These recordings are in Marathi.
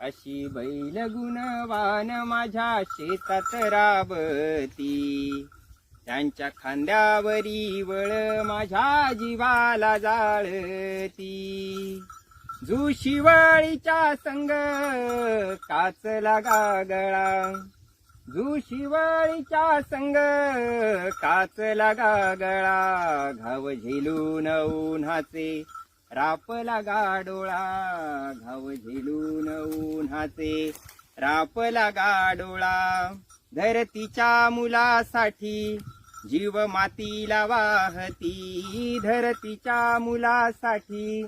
अशी बैल गुणवान माझ्या शेतात राबती, त्यांच्या खांद्यावरी वळ माझ्या जीवाला जाळती. जुशिवळीच्या संग काचला गागळा, जुशिवळीच्या संग काचला गागळा. घाव झेलून उन्हाचे रापला गाडोळा, घाव झेलून उन्हाचे रापला गाडोळा. धरतीच्या मुलासाठी जीव मातीला वाहती, धरतीच्या मुलासाठी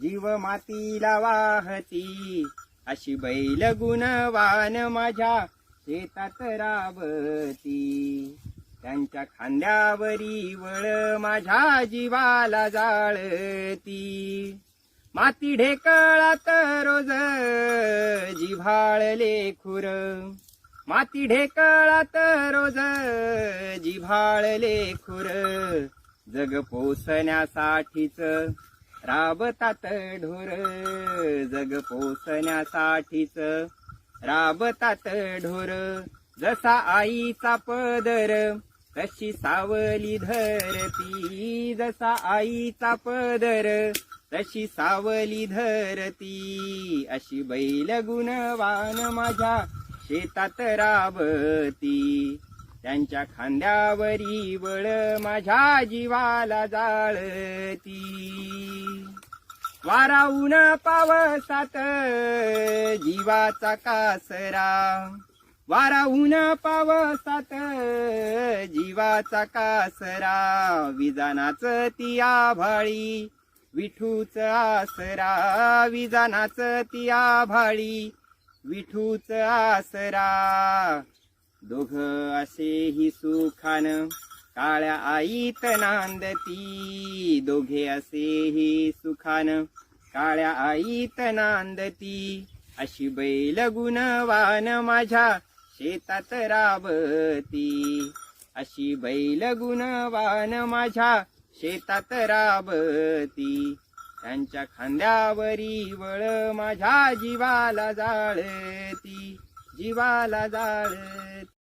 जीव मातीला वाहती. अशी बैल गुणवान माझ्या शेतात राबती, त्यांच्या खांद्यावरी वळ माझ्या जीवाला जाळती. माती ढेकळात रोज जिव्हाळले खुर, माती ढेकळात रोज जिव्हाळले खुर. जग पोसण्यासाठीच राबतात ढोर, जग पोसण्यासाठीच राबतात ढोर. जसा आईचा पदर तशी सावली धरती, जसा आईचा पदर तशी सावली धरती. अशी बैल गुणवान माझ्या शेतात राबती, त्यांच्या खांद्यावरी वळ माझ्या जीवाला जाळती. वारा ऊन पावसात जीवाचा कासरा, वारा ऊन पावसात जीवाचा कासरा. विजानाच ती आभाळी विठूच आसरा, विजानाच ती आभाळी विठूच आसरा. दोघ असेही सुखान काळ्या आईत नांदती, दोघे असेही सुखान काळ्या आईत नांदती. अशी बैल गुणवान माझ्या शेतात राबती, अशी बैल गुणवान माझ्या शेतात राबती. त्यांच्या खांद्यावरी वळ माझ्या जीवाला जाळती, जीवाला जाळती.